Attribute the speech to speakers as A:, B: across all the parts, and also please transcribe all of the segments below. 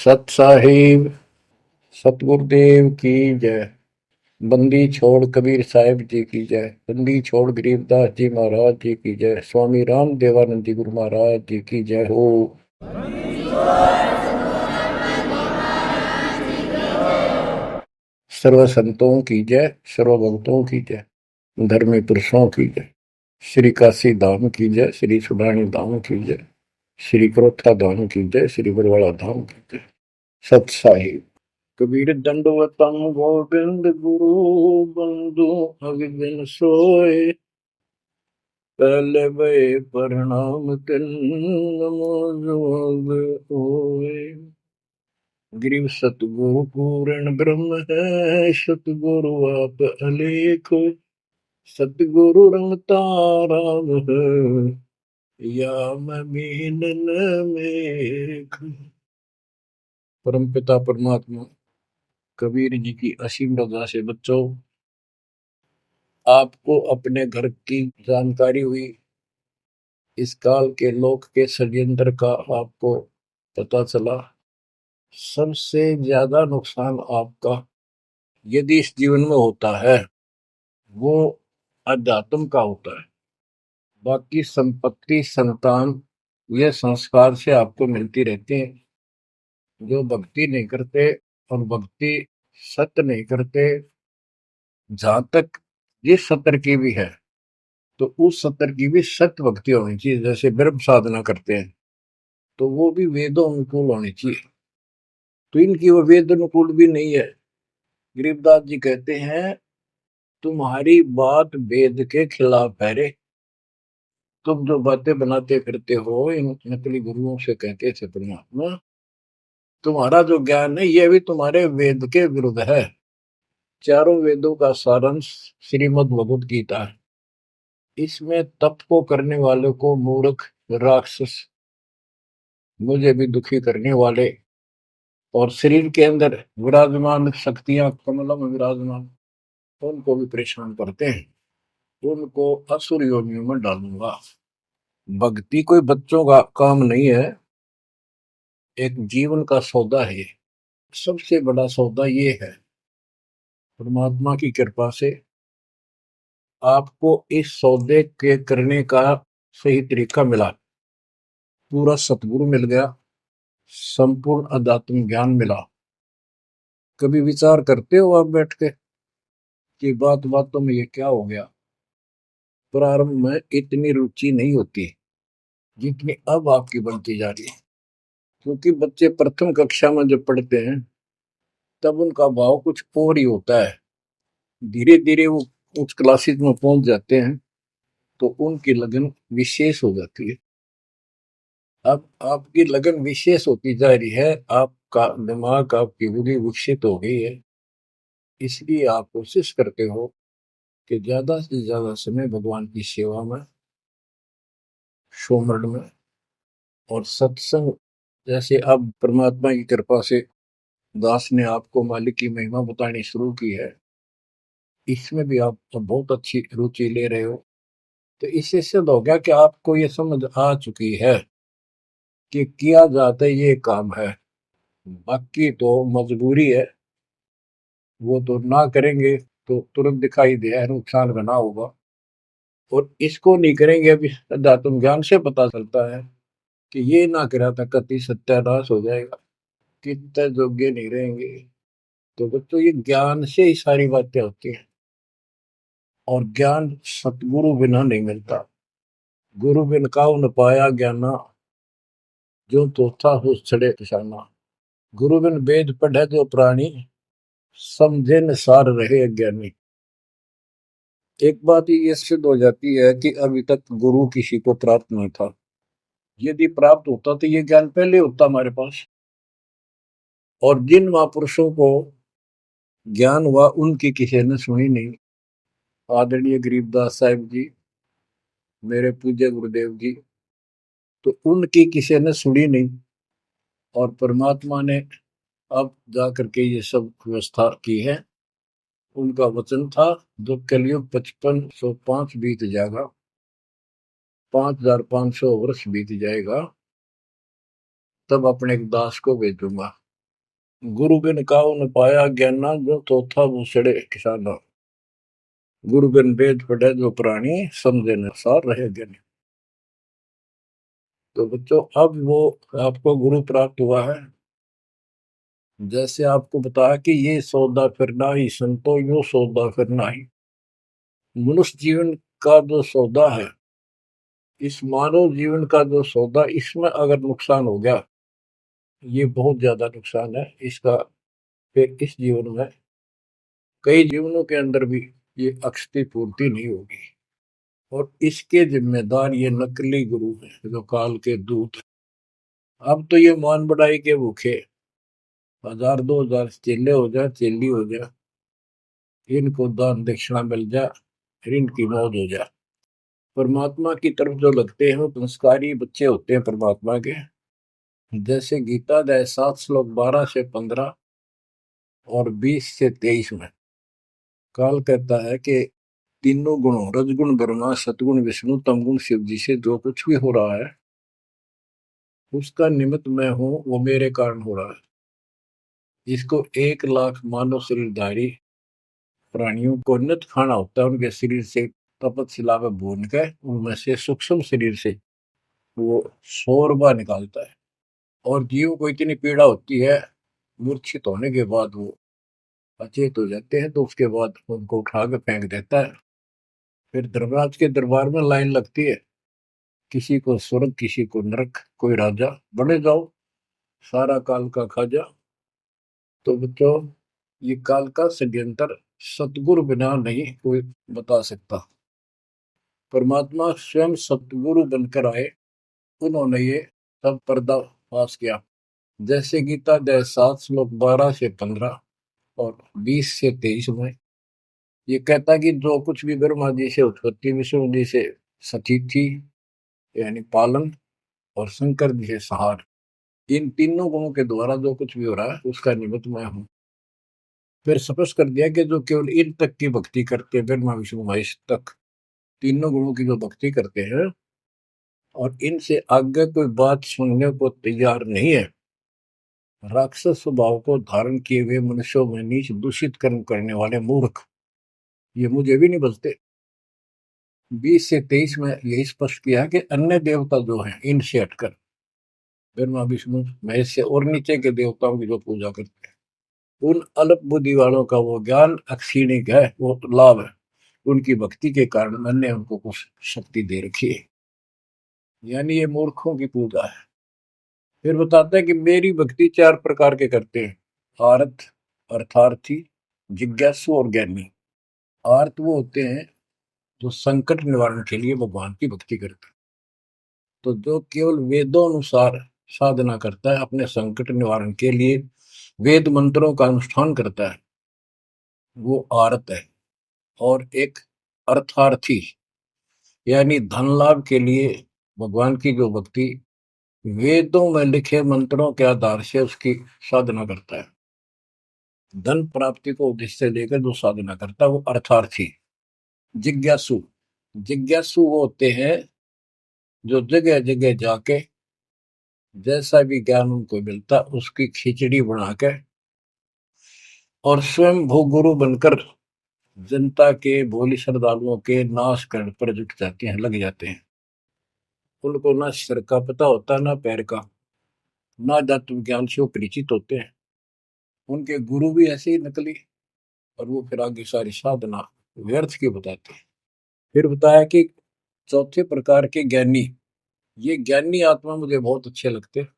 A: सत साहिब सतगुरुदेव की जय। बंदी छोड़ कबीर साहिब जी की जय। बंदी छोड़ गरीबदास जी महाराज जी की जय। स्वामी राम देवानंद जी गुरु महाराज जी की जय हो। सर्व संतों की जय, सर्व भक्तों की जय, धर्मी पुरुषों की जय। श्री काशी धाम की जय, श्री सुडानी धाम की जय, श्री क्रोथा धाम की जय, श्री बरवाड़ा धाम की जय। सत साहिब। कबीर दंडवतम गोविंद गुरु बंधु अगबिन सोए। पहले भय प्रणाम तिन नमो जोग होए। गिरिव सतगुरु पूर्ण ब्रह्म है, सतगुरु आप अलेखो। सतगुरु रंग तारा है, या मैं मीनन मेघ। परम पिता परमात्मा कबीर जी की असीम रजा से बच्चों, आपको अपने घर की जानकारी हुई, इस काल के लोक के षड्यंत्र का आपको पता चला। सबसे ज्यादा नुकसान आपका यदि इस जीवन में होता है वो अध्यात्म का होता है। बाकी संपत्ति संतान ये संस्कार से आपको मिलती रहती है। जो भक्ति नहीं करते और भक्ति सत्य नहीं करते, जहां तक जिस सत्र की भी है तो उस सत्र की भी सत्य भक्ति होनी चाहिए। जैसे ब्रह्म साधना करते हैं तो वो भी वेदों अनुकूल होनी चाहिए, तो इनकी वो वेद अनुकूल भी नहीं है। गरीबदास जी कहते हैं तुम्हारी बात वेद के खिलाफ है रे। तुम जो बातें बनाते फिरते हो, इन नकली गुरुओं से कहते थे परमात्मा, तुम्हारा जो ज्ञान है ये भी तुम्हारे वेद के विरुद्ध है। चारों वेदों का सारांश श्रीमद् भगवद गीता है। इसमें तप को करने वाले को मूर्ख, राक्षस, मुझे भी दुखी करने वाले और शरीर के अंदर विराजमान शक्तियां कमलों में विराजमान, उनको भी परेशान करते हैं। उनको असुर योनियों में डालूंगा। भक्ति कोई बच्चों का काम नहीं है, एक जीवन का सौदा है ये। सबसे बड़ा सौदा ये है, परमात्मा की कृपा से आपको इस सौदे के करने का सही तरीका मिला। पूरा सतगुरु मिल गया, संपूर्ण अध्यात्म ज्ञान मिला। कभी विचार करते हो आप बैठ के कि बात बातों में ये क्या हो गया? प्रारंभ में इतनी रुचि नहीं होती जितनी अब आपकी बनती जा रही है। क्योंकि बच्चे प्रथम कक्षा में जब पढ़ते हैं तब उनका भाव कुछ और ही होता है। धीरे धीरे वो उच्च क्लासेस में पहुंच जाते हैं तो उनकी लगन विशेष हो जाती है। अब आपकी लगन विशेष होती जा रही है, आपका दिमाग, आपकी बुद्धि विकसित हो गई है। इसलिए आप कोशिश करते हो कि ज्यादा से ज्यादा समय भगवान की सेवा में, सुमरन में और सत्संग। जैसे अब परमात्मा की कृपा से दास ने आपको मालिक की महिमा बतानी शुरू की है, इसमें भी आप तो बहुत अच्छी रुचि ले रहे हो। तो इससे सिद्ध हो गया कि आपको ये समझ आ चुकी है कि किया जाता ये काम है। बाकी तो मजबूरी है, वो तो ना करेंगे तो तुरंत दिखाई दे नुकसान बना होगा। और इसको नहीं करेंगे, अभी अध्यात्म ज्ञान से पता चलता है कि ये ना करा था कति सत्यानाश हो जाएगा, कितने योग्य नहीं रहेंगे। तो बच्चों ये ज्ञान से ही सारी बातें होती हैं, और ज्ञान सतगुरु बिना नहीं मिलता। गुरु बिन काऊ न पाया ज्ञाना, जो तो था हो छड़े किसाना। गुरु बिन वेद पढ़े जो प्राणी, समझे न सार रहे अज्ञानी। एक बात ये सिद्ध हो जाती है कि अभी तक गुरु किसी को प्राप्त नहीं था। यदि प्राप्त होता तो ये ज्ञान पहले होता हमारे पास। और जिन महापुरुषों को ज्ञान हुआ उनकी किसी ने सुनी नहीं। आदरणीय गरीबदास साहिब जी, मेरे पूज्य गुरुदेव जी, तो उनकी किसी ने सुनी नहीं। और परमात्मा ने अब जा करके ये सब व्यवस्था की है। उनका वचन था जब कलयुग 5505 बीत जाएगा, 5500 वर्ष बीत जाएगा, तब अपने एक दास को भेजूंगा। गुरु बिन काहू न पाया ज्ञाना, जो चौथा भूसड़े किसाना। गुरु बिन वेद पढ़े जो प्राणी, समझे न सार रहे ज्ञानी। तो बच्चों, अब वो आपको गुरु प्राप्त हुआ है। जैसे आपको बताया कि ये सौदा फिरना ही संतो, यो सौदा फिरना ही। मनुष्य जीवन का जो सौदा है, इस मानव जीवन का जो सौदा, इसमें अगर नुकसान हो गया, ये बहुत ज्यादा नुकसान है इसका। फिर इस जीवन में, कई जीवनों के अंदर भी ये अक्षति पूर्ति नहीं होगी। और इसके जिम्मेदार ये नकली गुरु हैं, जो काल के दूत हैं। अब तो ये मान बढ़ाई के भूखे, 1000 2000 चेले हो जाए, चेली हो जाए, इनको दान दक्षिणा मिल जाए, इनकी मौज हो जाए। परमात्मा की तरफ जो लगते हैं वो संस्कारी बच्चे होते हैं परमात्मा के। जैसे गीता अध्याय 7 श्लोक 12 से 15 और 20 से 23 में काल कहता है कि तीनों गुणों, रजगुण ब्रह्मा, सतगुण विष्णु, तमगुण शिव जी से जो कुछ भी हो रहा है, उसका निमित्त मैं हूं, वो मेरे कारण हो रहा है। इसको 1 लाख मानव शरीरधारी प्राणियों को नित खाना होता है। उनके शरीर से तपत में भून के, उनमें से सूक्ष्म शरीर से वो शोरबा निकालता है। और जीव को इतनी पीड़ा होती है, मूर्छित होने के बाद वो अचेत हो जाते हैं, तो उसके बाद उनको उठा के फेंक देता है। फिर धर्मराज के दरबार में लाइन लगती है, किसी को स्वर्ग, किसी को नरक, कोई राजा बने जाओ, सारा काल का खाजा। तो बच्चों, ये काल का षड्यंत्र सतगुरु बिना नहीं कोई बता सकता। परमात्मा स्वयं सतगुरु बनकर आए, उन्होंने ये सब पर्दाफाश किया। जैसे गीता अध्याय 7 श्लोक 12 से 15 और 20 से 23 में ये कहता कि जो कुछ भी ब्रह्मा जी से उत्पत्ति, विष्णु जी से स्थिति यानी पालन, और शंकर जी से संहार, इन तीनों गुणों के द्वारा जो कुछ भी हो रहा है, उसका निमित्त मैं हूं। फिर स्पष्ट कर दिया कि जो केवल इन तक की भक्ति करते हैं, ब्रह्मा विष्णु महेश तक तीनों गुणों की जो भक्ति करते हैं, और इनसे आगे कोई बात सुनने को तैयार नहीं है, राक्षस स्वभाव को धारण किए हुए मनुष्यों में नीच दूषित कर्म करने वाले मूर्ख, ये मुझे भी नहीं बचते। 20 से 23 में यही स्पष्ट किया है कि अन्य देवता जो हैं, इनसे हटकर ब्रह्मा विष्णु महेश से और नीचे के देवताओं की जो पूजा करते हैं, उन अल्प बुद्धि वालों का वो ज्ञान अक्षीणिक है, वो लाभ है। उनकी भक्ति के कारण मैंने उनको कुछ शक्ति दे रखी है, यानी ये मूर्खों की पूजा है। फिर बताता है कि मेरी भक्ति 4 प्रकार के करते हैं, आर्त, अर्थार्थी, जिज्ञासु और ज्ञानी। आर्त वो होते हैं जो संकट निवारण के लिए भगवान की भक्ति करते हैं। तो जो केवल वेदों अनुसार साधना करता है, अपने संकट निवारण के लिए वेद मंत्रों का अनुष्ठान करता है, वो आर्त है। और एक अर्थार्थी, यानी धन लाभ के लिए भगवान की जो भक्ति वेदों में लिखे मंत्रों के आधार से उसकी साधना करता है, धन प्राप्ति को उद्देश्य लेकर जो साधना करता है, वो अर्थार्थी। जिज्ञासु, जिज्ञासु वो होते हैं जो जगह जगह जाके जैसा भी ज्ञान उनको मिलता उसकी खिचड़ी बनाकर और स्वयं भूगुरु बनकर जनता के, भोली श्रद्धालुओं के नाश करने पर जुट जाते हैं, लग जाते हैं। उनको ना सिर का पता होता, ना पैर का, ना तत्व विज्ञान से वो परिचित होते हैं। उनके गुरु भी ऐसे ही नकली, और वो फिर आगे सारी साधना व्यर्थ की बताते हैं। फिर बताया कि चौथे प्रकार के ज्ञानी, ये ज्ञानी आत्मा मुझे बहुत अच्छे लगते हैं,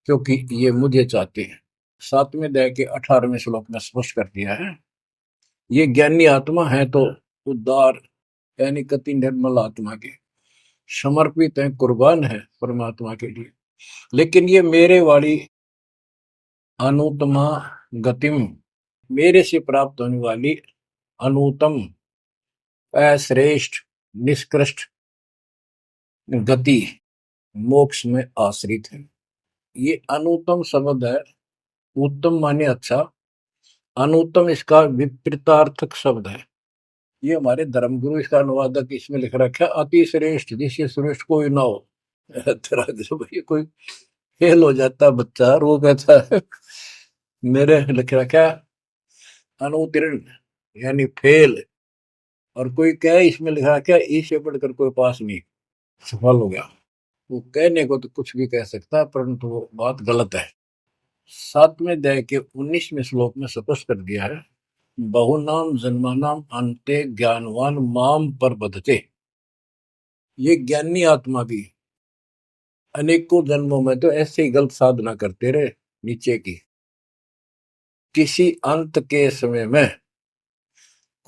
A: क्योंकि ये मुझे चाहते हैं। 7वें अध्याय के 18वें श्लोक में स्पष्ट कर दिया है, ये ज्ञानी आत्मा है तो उदार, यानी कति निर्मल आत्मा के, समर्पित है, कुर्बान है परमात्मा के लिए। लेकिन ये मेरे वाली अनुत्तमा गतिम, मेरे से प्राप्त होने वाली अनुत्तम, अश्रेष्ठ, निष्कृष्ट गति, मोक्ष में आश्रित है। ये अनुत्तम शब्द है, उत्तम माने अच्छा, अनुत्तम इसका विपरीतार्थक शब्द है। ये हमारे धर्मगुरु इसका अनुवादक इसमें लिख रखा है, अति श्रेष्ठ, जिससे श्रेष्ठ कोई ना हो। तरह से भाई कोई फेल हो जाता बच्चा और वो कहता है मेरे लिख रखा अनुत्तीर्ण यानी फेल, और कोई कहे इसमें लिखा क्या इससे पढ़कर कोई पास नहीं, सफल हो गया। वो कहने को तो कुछ भी कह सकता है, परंतु वो बात गलत है। 7वें अध्याय के 19वें श्लोक में स्पष्ट कर दिया है, बहुनाम जन्मानाम अंते ज्ञानवान माम पर बधते। ये ज्ञानी आत्मा भी अनेकों जन्मों में तो ऐसे ही गलत साधना करते रहे नीचे की, किसी अंत के समय में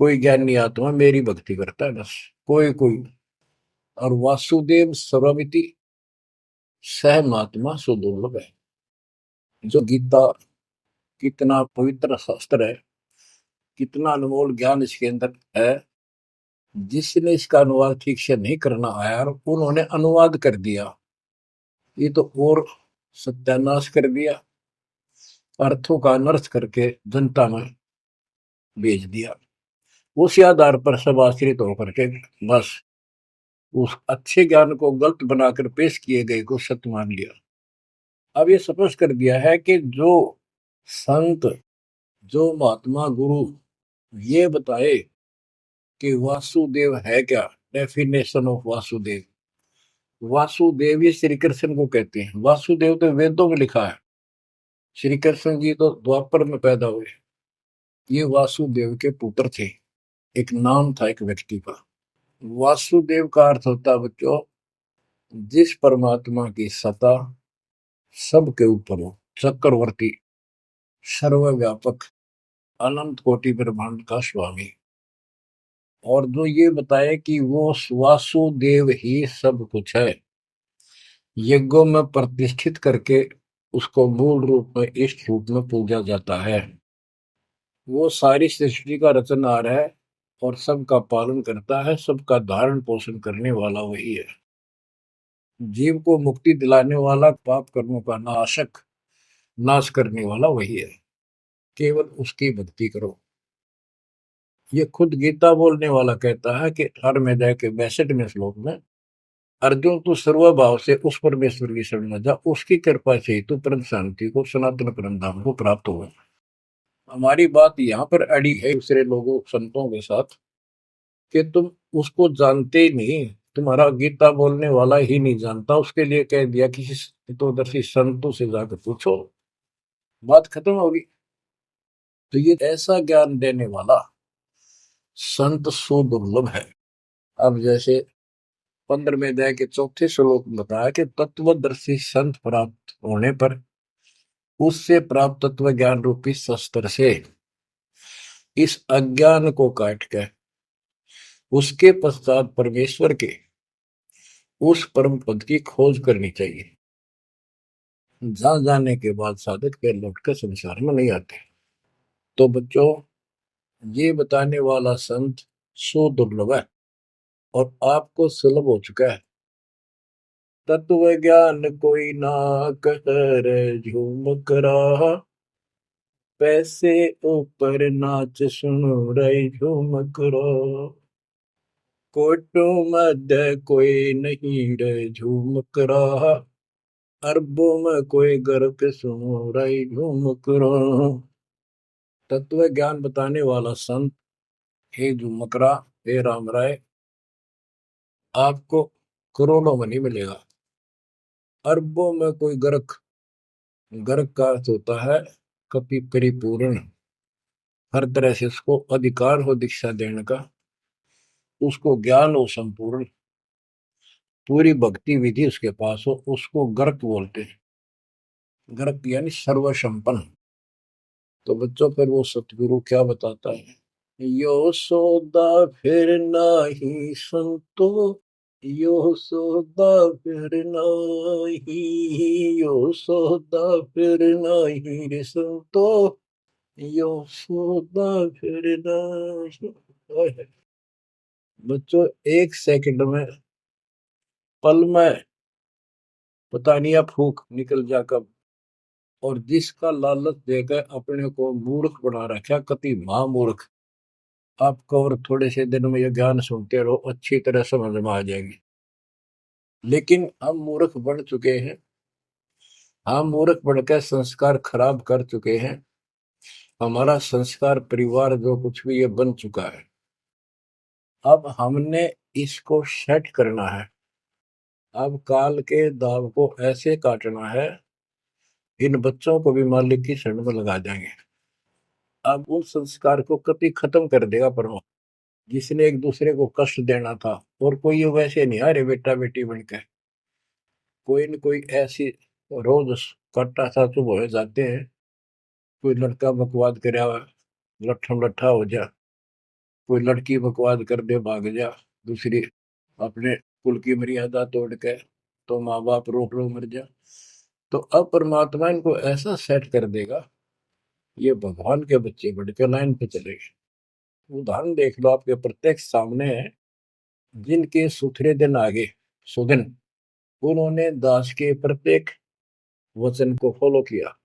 A: कोई ज्ञानी आत्मा मेरी भक्ति करता है बस, कोई कोई। और वासुदेव सर्वमिति सह महात्मा सुदुर्लभ है। जो गीता कितना पवित्र शास्त्र है, कितना अनमोल ज्ञान इसके अंदर है, जिसने इसका अनुवाद ठीक से नहीं करना आया और उन्होंने अनुवाद कर दिया, ये तो और सत्यानाश कर दिया, अर्थों का अनर्थ करके जनता में भेज दिया। उसी आधार पर सब आश्रित होकर के बस उस अच्छे ज्ञान को गलत बनाकर पेश किए गए को सत्य मान लिया। अब ये स्पष्ट कर दिया है कि जो संत, जो महात्मा गुरु ये बताए कि वासुदेव है क्या, डेफिनेशन ऑफ वासुदेव। वासुदेव ये श्री कृष्ण को कहते हैं। वासुदेव तो वेदों में लिखा है, श्री कृष्ण जी तो द्वापर में पैदा हुए। ये वासुदेव के पुत्र थे, एक नाम था एक व्यक्ति का। वासुदेव का अर्थ होता है बच्चों, जिस परमात्मा की सत्ता सबके ऊपर हो, चक्रवर्ती, सर्वव्यापक, अनंत कोटि ब्रह्मांड का स्वामी। और जो ये बताए कि वो वासुदेव ही सब कुछ है, यज्ञों में प्रतिष्ठित करके उसको मूल रूप में इष्ट रूप में पूजा जाता है। वो सारी सृष्टि का रचनहार है और सबका पालन करता है, सबका धारण पोषण करने वाला वही है। जीव को मुक्ति दिलाने वाला, पाप कर्मों का नाशक, नाश करने वाला वही है। केवल उसकी भक्ति करो। ये खुद गीता बोलने वाला कहता है कि 18वें अध्याय के 62वें श्लोक में, अर्जुन तू सर्वभाव से उस परमेश्वर की शरण में जा, उसकी कृपा से ही तू परम शांति को, सनातन परम धाम को प्राप्त होगा। हमारी बात यहाँ पर अड़ी है दूसरे लोगों संतों के साथ कि तुम उसको जानते ही नहीं, तुम्हारा गीता बोलने वाला ही नहीं जानता, उसके लिए कह दिया किसी हितोदर्शी संतों से जाकर पूछो, बात खत्म होगी। तो ये ऐसा ज्ञान देने वाला संत सुदुर्लभ है। अब जैसे 15वें अध्याय के 4थे श्लोक में बताया कि तत्वदर्शी संत प्राप्त होने पर उससे प्राप्त तत्व ज्ञान रूपी शस्त्र से इस अज्ञान को काट के उसके पश्चात परमेश्वर के उस परम पद की खोज करनी चाहिए, जहां जाने के बाद साधक के लौटकर संसार में नहीं आते। तो बच्चों, ये बताने वाला संत सो दुर्लभ है और आपको सुलभ हो चुका है। तत्व ज्ञान कोई ना कर झूमक रहा, पैसे ऊपर नाच सुनो रे झूमक रहा, कोटों मध्य कोई नहीं रे झूमक रहा, अरबों में कोई गर्क सुनो रे झूमक रहा। तत्व ज्ञान बताने वाला संत, हे झूमकरा, हे राम राय, आपको करोड़ों में नहीं मिलेगा, अरबों में कोई गर्क, गर्क का अर्थ होता है कपि परिपूर्ण, हर तरह से उसको अधिकार हो दीक्षा देने का, उसको ज्ञान हो संपूर्ण, पूरी भक्ति विधि उसके पास हो, उसको गर्क बोलते हैं। गर्क यानी सर्वसंपन्न। तो बच्चों, फिर वो सतगुरु क्या बताता है, यो सौदा फिर नाही संतो, यो सौदा फिर नाही, यो सौदा फिर नाही रे संतो, यो सौदा फिर नाही। बच्चों, एक सेकंड में, पल में पता नहीं आप फूक निकल जा कब, और जिसका लालच देकर अपने को मूर्ख बना रखा, कति महामूर्ख। आपको और थोड़े से दिन में ये ज्ञान सुनते रहो, अच्छी तरह समझ में आ जाएगी। लेकिन हम मूर्ख बन चुके हैं, हम मूर्ख बनकर संस्कार खराब कर चुके हैं। हमारा संस्कार परिवार जो कुछ भी ये बन चुका है, अब हमने इसको सेट करना है। अब काल के दाव को ऐसे काटना है, इन बच्चों को भी मालिक की शरण में लगा देंगे। अब उस संस्कार को कभी खत्म कर देगा परमात्मा, जिसने एक दूसरे को कष्ट देना था। और कोई ये वैसे नहीं आ रहे बेटा बेटी बनकर, कोई न कोई ऐसी रोज कट्टा सा चुप हो जाते हैं। कोई लड़का बकवाद करे, लट्ठम लट्ठा हो जा, कोई लड़की बकवाद कर दे भाग जा, दूसरी अपने कुल की मर्यादा तोड़ के, तो माँ बाप रोक लो मर जा। तो अब परमात्मा इनको ऐसा सेट कर देगा, ये भगवान के बच्चे बढ़ के लाइन पे चलेंगे। उदाहरण देख लो, आपके प्रत्यक्ष सामने है। जिनके सुथरे दिन आगे सुदिन, उन्होंने दास के प्रत्येक वचन को फॉलो किया।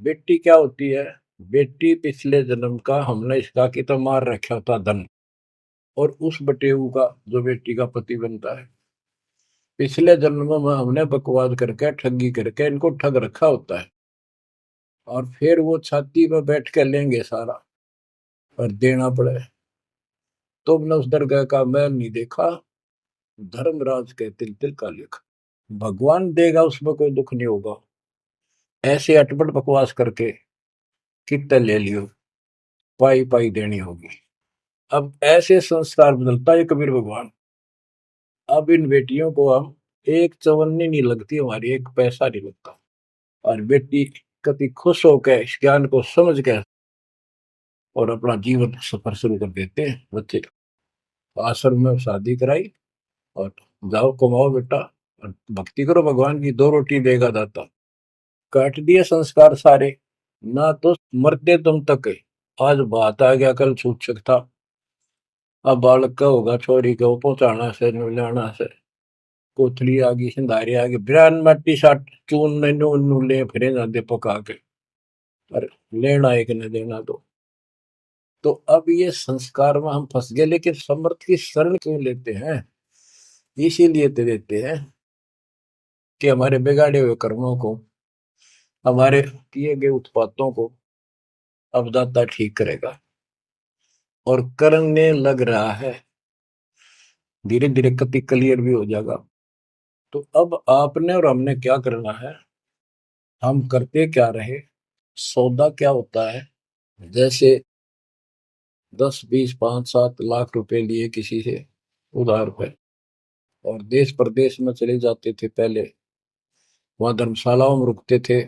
A: बेटी क्या होती है? बेटी पिछले जन्म का हमने इसका की तो मार रखा था धन, और उस बटेऊ का जो बेटी का पति बनता है, पिछले जन्म में हमने बकवाद करके ठगी करके इनको ठग रखा होता है। और फिर वो छाती में बैठ के लेंगे सारा, और देना पड़े। तुमने उस दरगाह का मैल नहीं देखा, धर्मराज के तिल तिल का लेखा। भगवान देगा, उसमें कोई दुख नहीं होगा। ऐसे अटपट बकवास करके कितने ले लियो, पाई पाई देनी होगी। अब ऐसे संस्कार बदलता है कबीर भगवान। अब इन बेटियों को हम एक चवन्नी नहीं लगती हमारी, एक पैसा नहीं लगता। और बेटी कति खुश होकर इस ज्ञान को समझ के और अपना जीवन सफर शुरू कर देते हैं। बच्चे आश्रम में शादी कराई, और जाओ कमाओ बेटा, और भक्ति करो भगवान की, दो रोटी देगा दाता। काट दिए संस्कार सारे, ना तो मरते तुम तक। आज बात आ गया, कल छूट सकता। अब बालक का होगा, छोरी को पहुंचाना से लाना से, कोथली आ गई, सिंधारी आ गई, बिरान मट्टी साट चून नू ले फिरे जाते पका के, और लेना एक न देना दो। तो अब ये संस्कार में हम फंस गए। लेकिन समर्थ की शरण क्यों लेते हैं? इसीलिए तो देते हैं कि हमारे बिगाड़े हुए कर्मों को, हमारे किए गए उत्पातों को अब दाता ठीक करेगा। और करने लग रहा है, धीरे धीरे कति क्लियर भी हो जाएगा। तो अब आपने और हमने क्या करना है, हम करते क्या रहे। सौदा क्या होता है? जैसे 10 20 5 7 लाख रुपए लिए किसी से उधार पे, और देश प्रदेश में चले जाते थे पहले, वहां धर्मशालाओं में रुकते थे।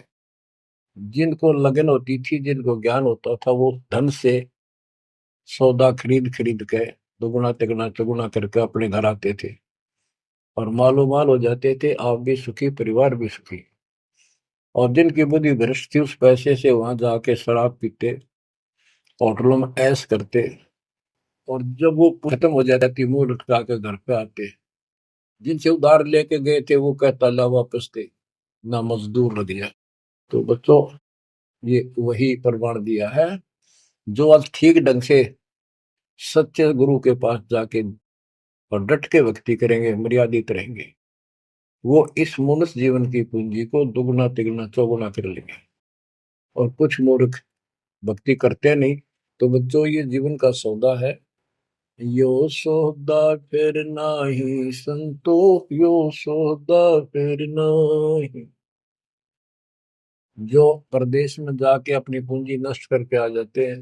A: जिनको लगन होती थी, जिनको ज्ञान होता था, वो धन से सौदा खरीद खरीद के दुगुना तिगुना चौगुना करके अपने घर आते थे, और मालो माल हो जाते थे। आप भी सुखी, परिवार भी सुखी। और जिनकी बुद्धि भ्रष्ट थी, उस पैसे से वहां जाके शराब पीते, होटलों में ऐश करते, और जब वो खत्म हो जाती थी, मुंह लटका के घर पे आते। जिनसे उधार लेके गए थे, वो कहता ला वापस थे, ना मजदूर लग गया। तो बच्चों, ये वही प्रमाण दिया है। जो आज ठीक ढंग से सच्चे गुरु के पास जाके और डट के भक्ति करेंगे, मर्यादित रहेंगे, वो इस मनुष्य जीवन की पूंजी को दुगुना तिगुना चौगुना कर लेंगे। और कुछ मूर्ख भक्ति करते नहीं। तो बच्चों, ये जीवन का सौदा है। यो सौदा फिर नाही संतो, यो सौदा फिर नाही। जो प्रदेश में जाके अपनी पूंजी नष्ट करके आ जाते हैं,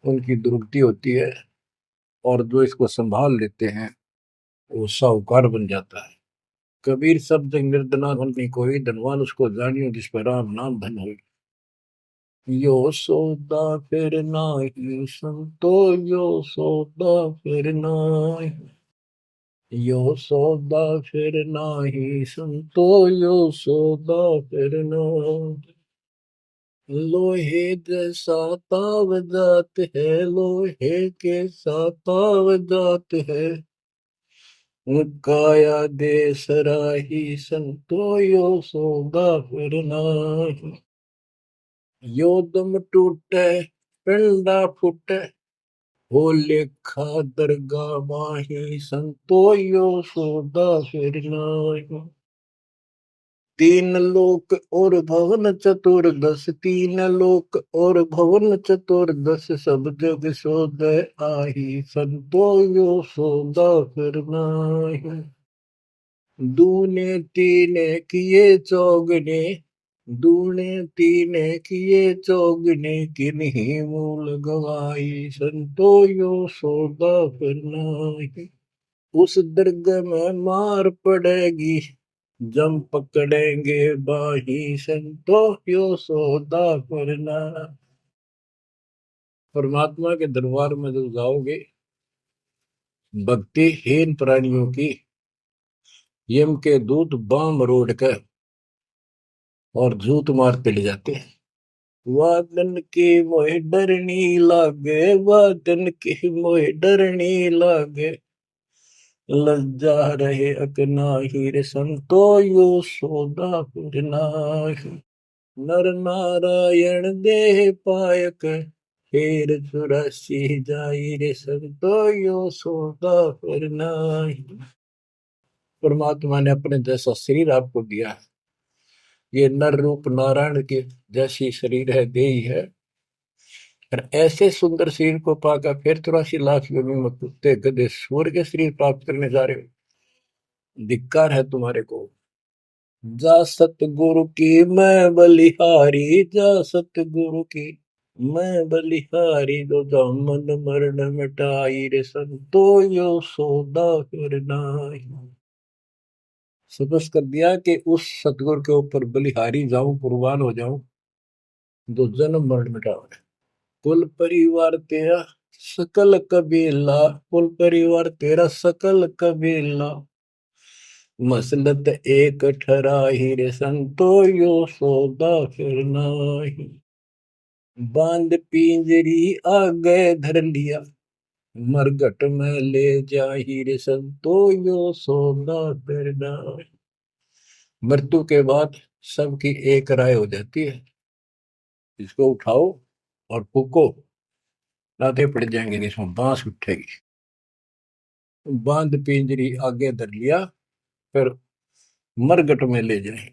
A: उनकी दुर्गति होती है। और जो इसको संभाल लेते हैं, वो साहूकार बन जाता है। कबीर सब जग निर्धना धन नहीं कोई, धनवान उसको जानियो जिस पर राम नाम धन हो। यो सौदा फिर नाही संतो, यो सौदा फिर नाही। यो सौदा फिर नाही संतो, यो सौदा फिर नाही। लोहे जैसा ताव जात है, लोहे के साथ ताव जात है। काया दे सराही संतो, यो सौदा फिर नाही। यो दम टूटे पिंडा फूटे, हो लेखा दरगाह माही संतो, यो सौदा फिर नाही। तीन लोक और भवन चतुर्दश, तीन लोक और भवन चतुर्दश, सब जग सोदय आही, संतो यो सौदा फिर नाहि। दूने तीने किए चौगने, दूने तीने किए चौगने, किन्हीं मूल गवाई, संतो यो सौदा फिर नाहि। उस दर्ग में मार पड़ेगी, जम पकड़ेंगे बाही, संतो यो सौदा करना। परमात्मा के दरबार में जब जाओगे, भक्तिहीन प्राणियों की यम के दूत बाम रोड कर और झूठ मारते ले जाते हैं। वादन की मोह डरनी लागे, वादन की मोह डरनी लागे, लज्जा रहे अकनाही, रे संतो यो सौदा फिर नाहि। नर नारायण देह पायक, फेर 84 जाई, रे संतो यो सौदा फिर नाहि। परमात्मा ने अपने जैसा शरीर आपको दिया है, ये नर रूप नारायण के जैसी शरीर है, देही है, और ऐसे सुंदर शरीर को पाकर फिर 84 लाख योनि में कुत्ते गधे सूअर के शरीर प्राप्त करने जा रहे हो, धिक्कार है तुम्हारे को। जा सतगुरु की मैं बलिहारी, जा सतगुरु की मैं बलिहारी, जो जामन मरण मिटाई, रे संतो यो सौदा फिर नाहि। समझ कर दिया कि उस सतगुरु के ऊपर बलिहारी जाऊं, कुर्बान हो जाऊं, जो जन्म मरण मिटावे। कुल परिवार तेरा सकल कबीला, कुल परिवार तेरा सकल कबीला, मसलत एक ठराही, रे संतो यो सौदा फिर नाहि। बांध पिंजरी आगे धर लिया, मरघट में ले जाही, रे संतो यो सौदा फिर नाहि। मृत्यु के बाद सबकी एक राय हो जाती है, इसको उठाओ और फूको, लाते पड़ जाएंगे, इसमें बांस उठेगी। बांध पिंजरी आगे धर लिया, फिर मरघट में ले जाए।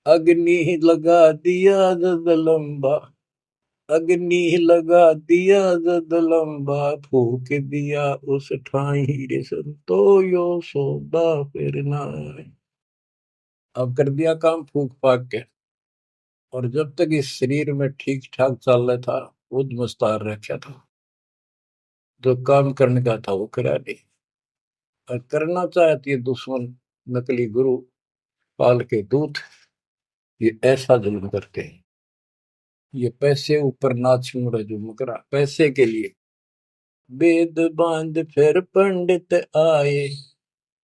A: अग्नि लगा दिया जद लंबा, अग्नि लगा दिया जद लंबा, फूक दिया उस ठाई, रे संतो यो सौदा फिर नाहि। अब कर दिया काम फूक फाक के, और जब तक इस शरीर में ठीक ठाक चल रहा था, खुद मुस्तार रखा था, जो काम करने का था वो करा नहीं, और करना चाहती है दुश्मन, नकली गुरु, काल के दूत, ये ऐसा जुल्म करते हैं। ये पैसे ऊपर नाच मुड़े जो मुकरा पैसे के लिए, वेद बांध फिर पंडित आए,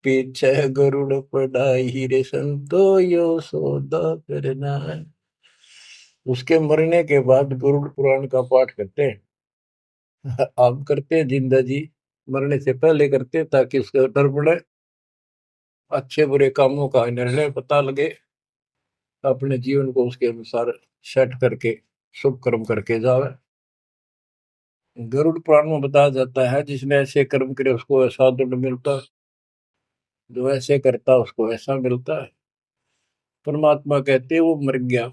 A: पीछे गरुड़ पढ़ाई, रे संतो यो सौदा करना है। उसके मरने के बाद गरुड़ पुराण का पाठ करते हैं। आप करते हैं जिंदा जी, मरने से पहले करते ताकि उसका डर पड़े, अच्छे बुरे कामों का निर्णय पता लगे, अपने जीवन को उसके अनुसार सेट करके शुभ कर्म करके जावे। गरुड़ पुराण में बताया जाता है, जिसने ऐसे कर्म करे उसको ऐसा दंड मिलता है, जो ऐसे करता उसको ऐसा मिलता है। परमात्मा कहते वो मर गया,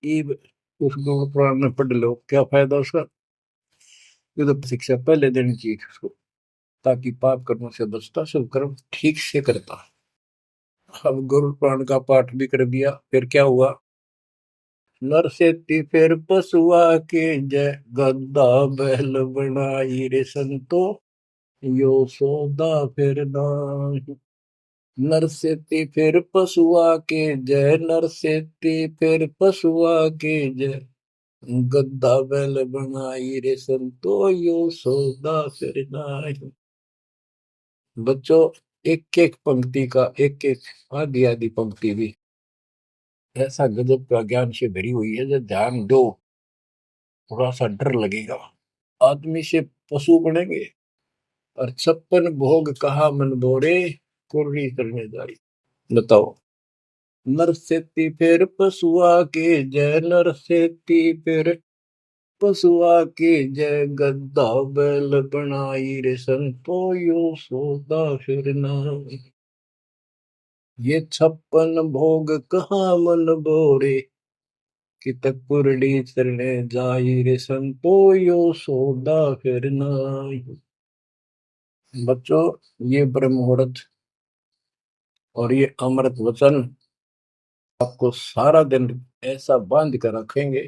A: ईब उस गरुड़ पुराण में पढ़ लो, क्या फायदा उसका। ये तो शिक्षा पहले देनी चाहिए उसको, ताकि पाप कर्मों से बचता, शुभ कर्म ठीक से करता। अब गरुड़ पुराण का पाठ भी कर दिया, फिर क्या हुआ। नर से फिर पशुआ के जय, गद्दा बैल बनाई, रे संतो यो सौदा फिर नाहि। नर से फिर पशुआ के जय, नर से फिर पशुआ के जय, गद्दा बैल बनाई, रे संतो यो सौदा फिर नाहि। बच्चों, एक एक पंक्ति का एक एक आधी आधी पंक्ति भी ऐसा गजब का ज्ञान से भरी हुई है, जो ध्यान दो थोड़ा सा डर लगेगा। आदमी से पशु बनेंगे, और 56 भोग कहा मन बोरे, कुर्री करने जारी। बताओ। नर सेती फिर पशुआ के जय, नर सेती फिर पशुआ के जय, गद्दा बैल बनाई, रे संतो यो सौदा फिर नाहि। ये 56 भोग कहाँ मन बोरे, कि तक कुरडी चरणे जाई रे संतो यो सौदा फिर नाई। बच्चों, ये ब्रह्म मुहूर्त और ये अमृत वचन आपको सारा दिन ऐसा बांध कर रखेंगे,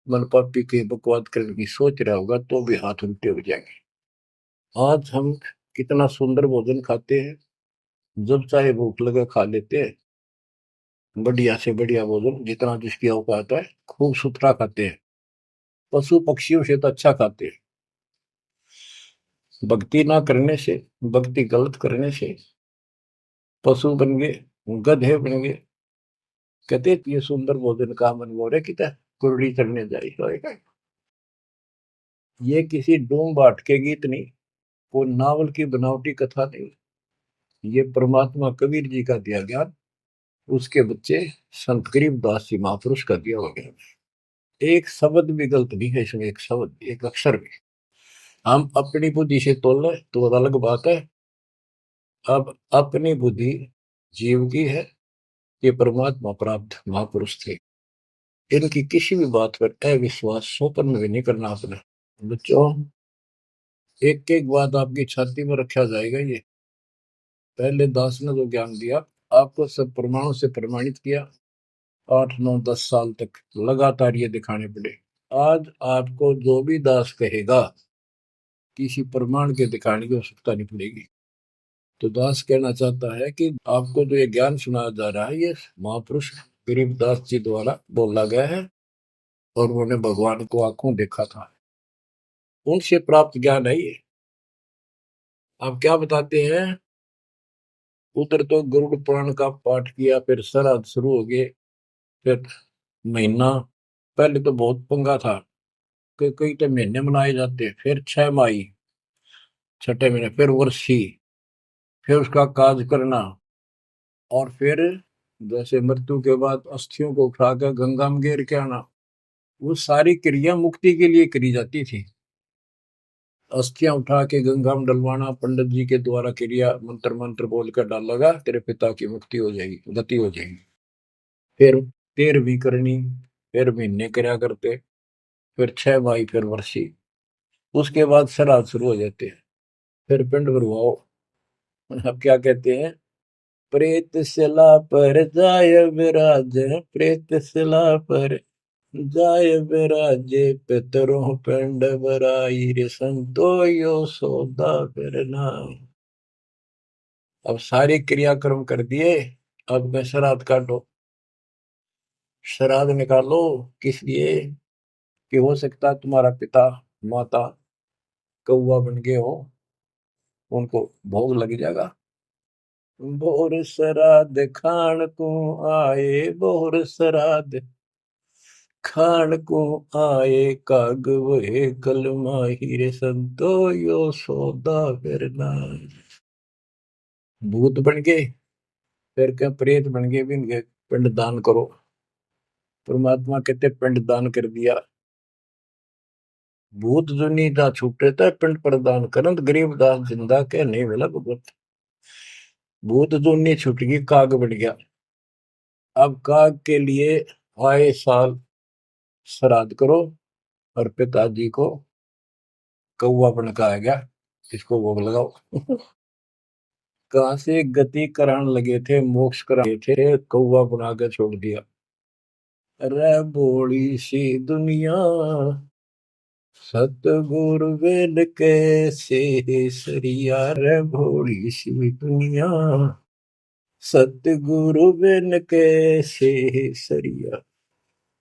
A: मन पापी के बकवाद करने की सोच रहा होगा तो भी हाथ उल्टे हो जाएंगे। आज हम कितना सुंदर भोजन खाते हैं, जब चाहे भूख लगे खा लेते हैं, बढ़िया से बढ़िया भोजन जितना जिसकी औकात है, खूब सुथरा खाते हैं, पशु पक्षियों से तो अच्छा खाते हैं। भक्ति ना करने से, भक्ति गलत करने से पशु बन गए, गधे बन गए। कहते ये सुंदर भोजन का मन गोरे कि कुरड़ी चढ़ने जाई होएगा। ये किसी डूम बाट के गीत नहीं, वो नावल की बनावटी कथा नहीं, ये परमात्मा कबीर जी का दिया ज्ञान, उसके बच्चे संत गरीबदास जी महापुरुष का दिया हुआ ज्ञान। एक शब्द भी गलत नहीं है इसमें, एक शब्द एक अक्षर भी। हम अपनी बुद्धि से तोल तो अलग बात है। अब अपनी बुद्धि जीव की है, ये परमात्मा प्राप्त महापुरुष थे, इनकी किसी भी बात पर अविश्वास सोपन में भी नहीं करना अपना। बच्चों, एक एक बात आपकी छाती में रखा जाएगा। ये पहले दास ने जो ज्ञान दिया, आपको सब प्रमाणों से प्रमाणित किया, 8 9 10 साल तक लगातार ये दिखाने पड़े। आज आपको जो भी दास कहेगा, किसी प्रमाण के दिखाने की आवश्यकता नहीं पड़ेगी। तो दास कहना चाहता है कि आपको जो ये ज्ञान सुनाया जा रहा है, ये महापुरुष गरीबदास जी द्वारा बोला गया है, और उन्होंने भगवान को आंखों देखा था, उनसे प्राप्त ज्ञान है ये। आप क्या बताते हैं, उधर तो गरुड़ पुराण का पाठ किया, फिर श्राद्ध शुरू हो गए, फिर महीना, पहले तो बहुत पंगा था कि कई तो महीने मनाए जाते, फिर 6 माही, छठे महीने, फिर वर्षी, फिर उसका काज करना, और फिर जैसे मृत्यु के बाद अस्थियों को उठाकर गंगा में गिर के आना। वो सारी क्रिया मुक्ति के लिए करी जाती थी। अस्थियां उठा के गंगा में डलवाना, पंडित जी के द्वारा क्रिया मंत्र मंत्र बोल कर डालेगा, तेरे पिता की मुक्ति हो जाएगी, गति हो जाएगी। फिर 13वीं करनी, फिर महीने करया करते, फिर 6 माही, फिर वर्षी, उसके बाद श्राद्ध शुरू हो जाते हैं, फिर पिंड भरवाओ। अब क्या कहते हैं, प्रेत शिला पर जाय विराज, प्रेत शिला पर जाय विराजे, पितरों पिंड भराई रे संतो यो सौदा फिर नाई। अब सारे क्रियाक्रम कर दिए, अब मैं श्राद्ध काटो, श्राद्ध निकालो। किस लिए, कि हो सकता है तुम्हारा पिता माता कौवा बन गए हो, उनको भोग लग जाएगा। बोर श्राद्ध खान को आए, बोर श्राद्ध खान को आए, काग वहे कल माही रे संतो यो सौदा फिर नाई। भूत बन गए, फिर क्या प्रेत बन गए, भी इनके पिंड दान करो। परमात्मा कहते पिंड दान कर दिया, भूत जो नहीं था छूटे था, पिंड प्रदान करंत गरीबदास जिंदा के नहीं मिला भगवत। भूत जो नहीं छूट गई, काग बन गया। अब काग के लिए आए साल श्राद्ध करो, और पिताजी को कौवा बन का आ गया, इसको भोग लगाओ। कहां से गति कराने लगे थे, मोक्ष कराने थे, कौवा बना के छोड़ दिया। अरे भोली सी दुनिया, सतगुरु वेद कैसे सरिया, रे भोली सी दुनिया, सतगुरु वेद कैसे सरिया।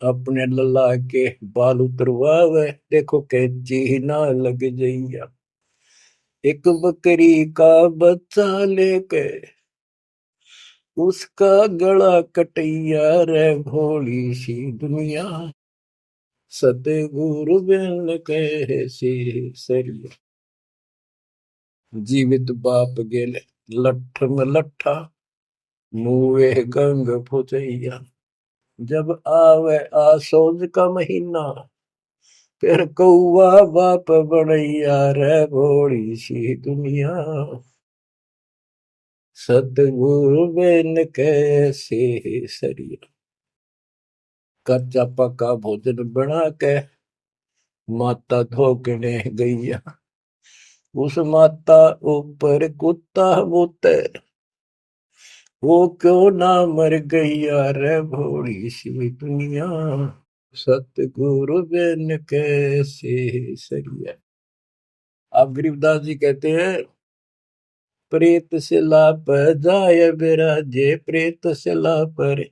A: अपने लल्ला के बाल उतरवावे, देखो कैंची ना लग जइया। एक बकरी का बच्चा लेके उसका गला कटैया, रे भोली सी दुनिया, सतगुरु बिन कैसे सरिया। जीवित बाप गेले लठ में लठा, मुए गंग फुचैया। जब आवे आसोज का महीना, फिर कौआ बाप बनैया, रे भोली सी दुनिया, सतगुरु बिन कैसे सरिया। कच्चा पक्का भोजन बना के माता धोकने गैया, उस माता ऊपर कुत्ता बोते, वो क्यों ना मर गैया रे भोली सी दुनिया। सतगुरु बिन कैसे सरिया। आप गरीबदास जी कहते हैं, प्रेत शिला पर जाय बिराजे, प्रेत शिला पर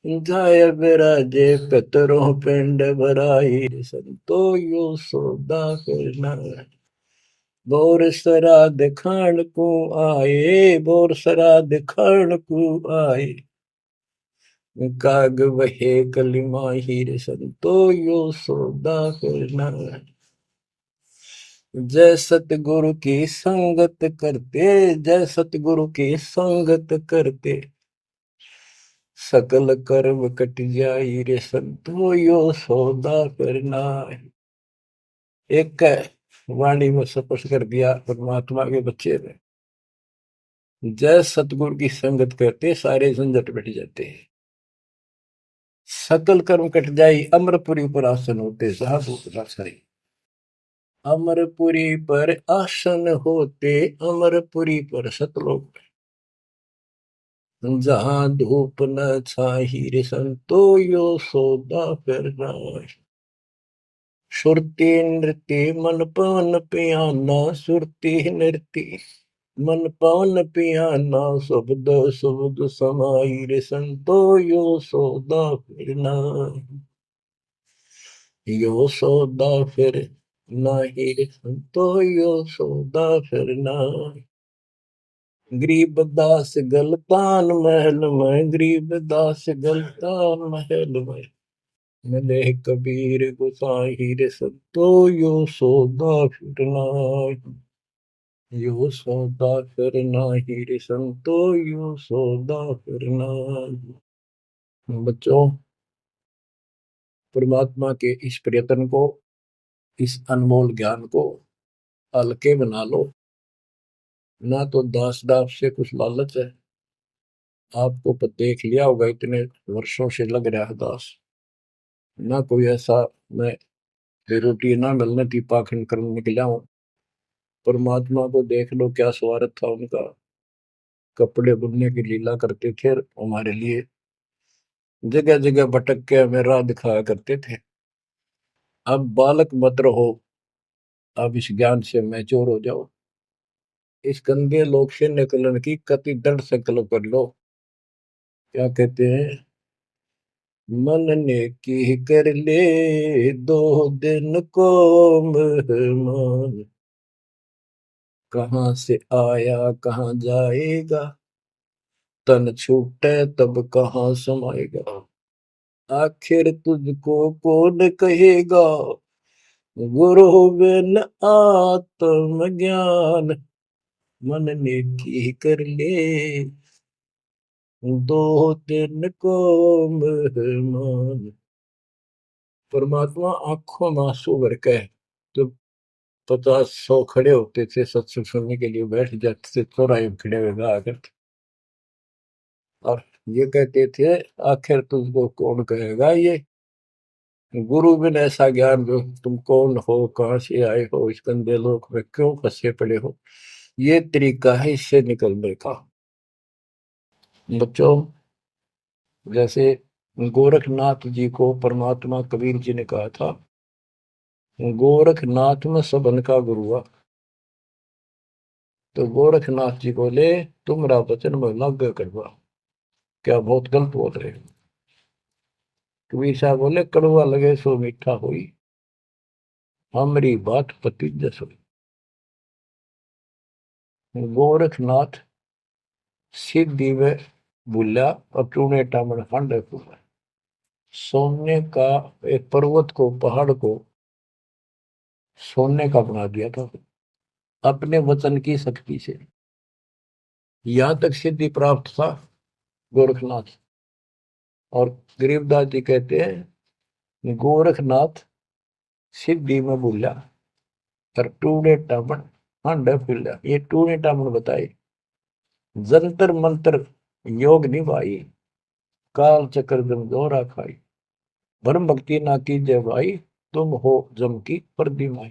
A: जाय बिराजे, पितरों पिंड भराई, संतो यो सौदा करना। बोर श्राद्ध खान को आए, बोर श्राद्ध खान को आए, काग वहे कलिमा हीर, संतो यो सौदा करना। जय सतगुरु की संगत करते, जय सतगुरु की संगत करते, सकल कर्म कट जाई रे संतो यो सौदा करना। एक वाणी में स्पष्ट कर दिया परमात्मा के बच्चे ने, जय सतगुरु की संगत करते सारे झंझट मिट जाते हैं, सकल कर्म कट जाई, अमरपुरी पर आसन होते साधु सही। अमरपुरी पर आसन होते, अमरपुरी पर सतलोक, जहां धूप न छाही रे संतो यो सौदा करना। सुरती नृत्य मन पवन पियाना, सुरती नृत्य मन पवन पियाना, शब्द शब्द समाई रे संतो यो सौदा फिरना। यो सौदा फिर नाही रे संतो यो सौदा फिरना। गरीबदास गलतान महल में, गरीबदास गलतान महल में, मिले कबीर गुसाई रे संतो यो सौदा फिरना। यो सौदा फिरना ही रे संतो यो सौदा फिरना। बच्चों, परमात्मा के इस प्रयत्न को, इस अनमोल ज्ञान को हल्के बना लो। ना तो दास दास से कुछ लालच है, आपको देख लिया होगा इतने वर्षों से लग रहा है दास, ना कोई ऐसा मैं रोटी ना मिलने थी पाखंड करने निकला हूं। परमात्मा को देख लो क्या स्वार्थ था उनका, कपड़े बुनने की लीला करते थे हमारे लिए, जगह जगह भटक के हमें राह दिखाया करते थे। अब बालक मत रहो, अब इस ज्ञान से मैच्योर हो जाओ, इस गंदे लोक से निकलने की कति दृढ़ संकल्प कर लो। क्या कहते हैं, मन ने की कर ले 2 दिन को मेहमान, कहाँ से आया कहाँ जाएगा, तन छूटे तब कहाँ समाएगा। आखिर तुझको कौन कहेगा, गुरु बिन आत्म ज्ञान, मन ने की कर ले 2 दिन को मेहमान। परमात्मा आंखों में आंसू भर के तो 50-100 खड़े होते थे सत्संग सुनने के लिए, बैठ जाते थे चौराहे में खड़े हुए आकर, और ये कहते थे आखिर तुझको कौन कहेगा, ये गुरु बिन ऐसा ज्ञान जो तुम कौन हो, कहाँ से आए हो, इस गंदे लोक में क्यों फंसे पड़े हो, ये तरीका है इससे निकलने का। बच्चों, जैसे गोरखनाथ जी को परमात्मा कबीर जी ने कहा था, गोरखनाथ में सबन का गुरुआ, तो गोरखनाथ जी बोले तुमरा वचन में लाग करवा, क्या बहुत गलत बोल रहे हो। कबीर साहब बोले कड़वा लगे सो मीठा हुई, हमारी बात पति जस हुई। गोरखनाथ सीधी में भूला और टूने टामन हांडे फूला, सोने का एक पर्वत को, पहाड़ को सोने का बना दिया था अपने वचन की शक्ति से। यहां तक सिद्धि प्राप्त था गोरखनाथ। और गरीबदास जी कहते हैं गोरखनाथ सिद्धि में भूला और टूने टामन हांडे फूला। ये टूने टामन बताए जंतर मंत्र योग निभाई, काल चक्र जम जोरा खाई, ब्रह्म भक्ति ना कीजिए भाई, तुम हो जम की फर्दी माई।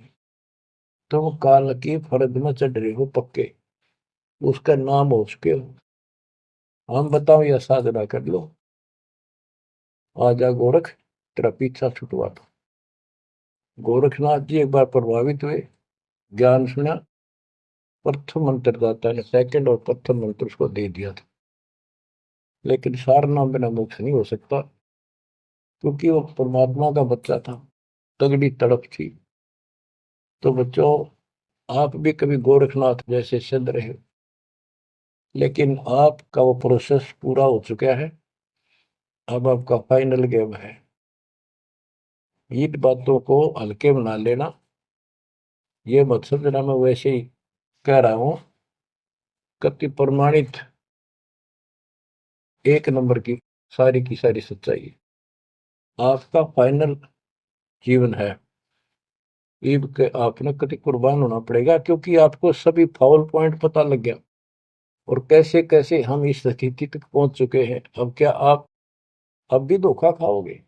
A: तुम काल की फर्द में चढ़ रहे हो पक्के, उसका नाम हो चुके हो। हम बताओ या साधना कर लो, आजा गोरख तेरा पीछा छुटवा दो। गोरखनाथ जी एक बार प्रभावित हुए, ज्ञान सुना, प्रथम मंत्र दाता ने सेकंड और प्रथम मंत्र उसको दे दिया था। लेकिन सार नाम बिना मोक्ष नहीं हो सकता, क्योंकि वो परमात्मा का बच्चा था, तगड़ी तड़प थी। तो बच्चों, आप भी कभी गोरखनाथ जैसे सिद्ध रहे, लेकिन आपका वो प्रोसेस पूरा हो चुका है। अब आपका फाइनल गेम है। इन बातों को हल्के बना लेना, ये मत समझना मैं वैसे ही कह रहा हूं। कति प्रमाणित एक नंबर की सारी सच्चाई आपका फाइनल जीवन है। ईब के आपने कति कुर्बान होना पड़ेगा, क्योंकि आपको सभी फाउल पॉइंट पता लग गया और कैसे कैसे हम इस स्थिति तक पहुंच चुके हैं। अब क्या आप अब भी धोखा खाओगे?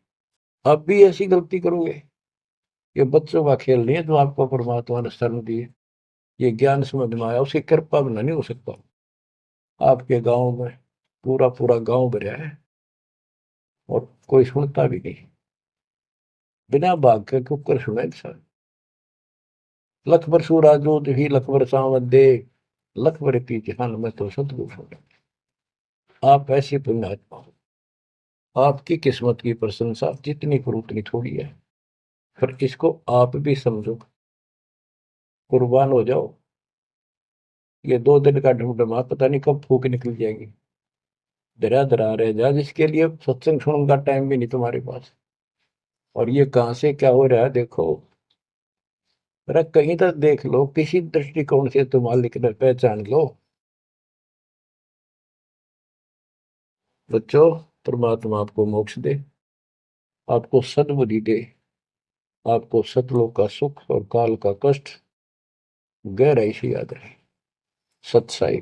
A: अब भी ऐसी गलती करोगे? ये बच्चों का खेल नहीं है जो आपको परमात्मा ने शरण दी है। ये ज्ञान समझ में आया, उसकी कृपा बिना नहीं हो सकता। आपके गांव में पूरा पूरा गांव भरा है और कोई सुनता भी नहीं, बिना भाग के कुकर सुने इंसान। लख बरसू राजू ही लख बरसावत दे, लख बरती जहान में तो सतगुरु सुने। आप ऐसी पुण्यात्मा हो, आपकी किस्मत की प्रशंसा जितनी करूं उतनी थोड़ी है। पर इसको आप भी समझो, कुर्बान हो जाओ। ये 2 दिन का ढूंढमा पता नहीं कब फूक निकल जाएगी। धरा धरा रह जा, जिसके लिए सत्संग सुनने का टाइम भी नहीं तुम्हारे पास। और ये कहां से क्या हो रहा है देखो, जरा कहीं तक देख लो, किसी दृष्टिकोण से तुम मालिक ने पहचान लो। बच्चों, परमात्मा आपको मोक्ष दे, आपको सद्बुद्धि दे, आपको सतलोक का सुख और काल का कष्ट गहराई से याद रहे। सत्साई।